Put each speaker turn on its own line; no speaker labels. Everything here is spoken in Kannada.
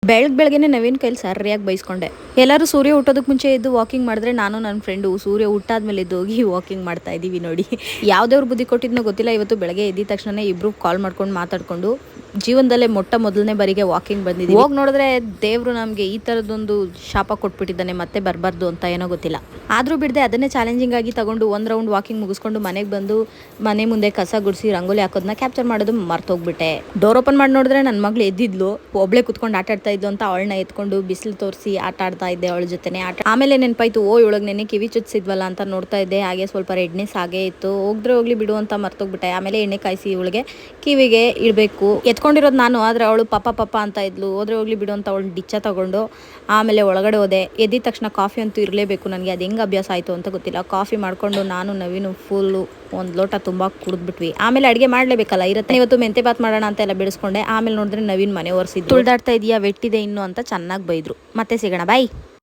ಬೆಳಗ್ಗೆನೆ ನವೀನ್ ಕೈಲಿ ಸರಿಯಾಗಿ ಬೈಸ್ಕೊಂಡೆ. ಎಲ್ಲರೂ ಸೂರ್ಯ ಹುಟ್ಟೋದಕ್ಕೆ ಮುಂಚೆ ಎದ್ದು ವಾಕಿಂಗ್ ಮಾಡಿದ್ರೆ ನಾನು ನನ್ನ ಫ್ರೆಂಡು ಸೂರ್ಯ ಹುಟ್ಟಾದ್ಮೇಲೆ ಎದ್ದು ಹೋಗಿ ವಾಕಿಂಗ್ ಮಾಡ್ತಾ ಇದ್ದೀವಿ ನೋಡಿ. ಯಾವ್ದೇವ್ರು ಬುದ್ಧಿ ಕೊಟ್ಟಿದ್ನೋ ಗೊತ್ತಿಲ್ಲ, ಇವತ್ತು ಬೆಳಗ್ಗೆ ಎದ್ದ ತಕ್ಷಣ ಇಬ್ರು ಕಾಲ್ ಮಾಡ್ಕೊಂಡು ಮಾತಾಡ್ಕೊಂಡು ಜೀವನದಲ್ಲೇ ಮೊದಲನೇ ಬಾರಿಗೆ ವಾಕಿಂಗ್ ಬಂದಿದ್ದೀವಿ. ಹೋಗಿ ನೋಡಿದ್ರೆ ದೇವ್ರು ನಮಗೆ ಈ ಥರದೊಂದು ಶಾಪ ಕೊಟ್ಬಿಟ್ಟಿದ್ದಾನೆ, ಮತ್ತೆ ಬರಬಾರ್ದು ಅಂತ ಏನೋ ಗೊತ್ತಿಲ್ಲ. ಆದರೂ ಬಿಡದೆ ಅದನ್ನೇ ಚಾಲೆಂಜಿಂಗ್ ಆಗಿ ತಗೊಂಡು ಒಂದು ರೌಂಡ್ ವಾಕಿಂಗ್ ಮುಗಿಸ್ಕೊಂಡು ಮನೆಗೆ ಬಂದು ಮನೆ ಮುಂದೆ ಕಸ ಗುಡಿಸಿ ರಂಗೋಲಿ ಹಾಕೋದನ್ನ ಕ್ಯಾಪ್ಚರ್ ಮಾಡೋದು ಮರ್ತೋಗ್ಬಿಟ್ಟೆ. ಡೋರ್ ಓಪನ್ ಮಾಡಿ ನೋಡಿದ್ರೆ ನನ್ನ ಮಗಳು ಎದ್ದಿದ್ಲು, ಒಬ್ಳೆ ಕುತ್ಕೊಂಡು ಆಟ ಆಡ್ತಾ ಇದ್ಲು ಅಂತ ಅವಳನ್ನ ಎತ್ಕೊಂಡು ಬಿಸಿಲು ತೋರಿಸಿ ಆಟ ಆಡ್ತಾ ಇದ್ದೆ ಅವಳ ಜೊತೆನೆ. ಆಮೇಲೆ ನೆನಪಾಯ್ತು, ಒಳಗೆ ನೆನೆ ಕಿವಿ ಚುಚ್ಚಿದ್ವಲ್ಲ ಅಂತ ನೋಡ್ತಾ ಇದ್ದೆ. ಹಾಗೆ ಸ್ವಲ್ಪ ರೆಡ್ನೆಸ್ ಹಾಗೆ ಇತ್ತು, ಹೋಗ್ಲಿ ಬಿಡು ಅಂತ ಮರ್ತೋಗ್ಬಿಟ್ಟೆ. ಆಮೇಲೆ ಎಣ್ಣೆ ಕಾಯಿಸಿ ಇವಳಿಗೆ ಕಿವಿಗೆ ಇಡಬೇಕು ಎತ್ಕೊಂಡಿರೋದು ನಾನು, ಆದರೆ ಅವಳು ಪಾಪ ಅಂತ ಇದ್ಲು. ಹೋಗ್ಲಿ ಬಿಡು ಅಂತ ಅವಳು ಡಿಚ್ಚ ತಗೊಂಡು ಆಮೇಲೆ ಒಳಗಡೆ ಹೋದೆ. ಎದ್ದಿದ ತಕ್ಷಣ ಕಾಫಿ ಅಂತೂ ಇರಲೇಬೇಕು ನನಗೆ. ಅದು ಹೆಂಗೆ ಅಭ್ಯಾಸ ಆಯಿತು ಅಂತ ಗೊತ್ತಿಲ್ಲ. ಕಾಫಿ ಮಾಡ್ಕೊಂಡು ನಾನು ನವೀನು ಫುಲ್ಲು ಒಂದು ಲೋಟ ತುಂಬ ಕುಡಿದ್ಬಿಟ್ವಿ. ಆಮೇಲೆ ಅಡುಗೆ ಮಾಡಲೇಬೇಕಲ್ಲ ಇರುತ್ತೆ. ಇವತ್ತು ಮೆಂತೆ ಬಾತ್ ಮಾಡೋಣ ಅಂತ ಎಲ್ಲ ಬಿಡಿಸ್ಕೊಂಡೆ. ಆಮೇಲೆ ನೋಡಿದ್ರೆ ನವೀನ್ ಮನೆ ಒರೆಸಿದ್ದು. ತುಳ್ದಾಡ್ತಾ ಇದೆಯಾ, ವೆಟ್ಟಿದೆ ಇನ್ನು ಅಂತ ಚೆನ್ನಾಗಿ ಬೈದ್ರು. ಮತ್ತೆ ಸಿಗೋಣ, ಬಾಯ್.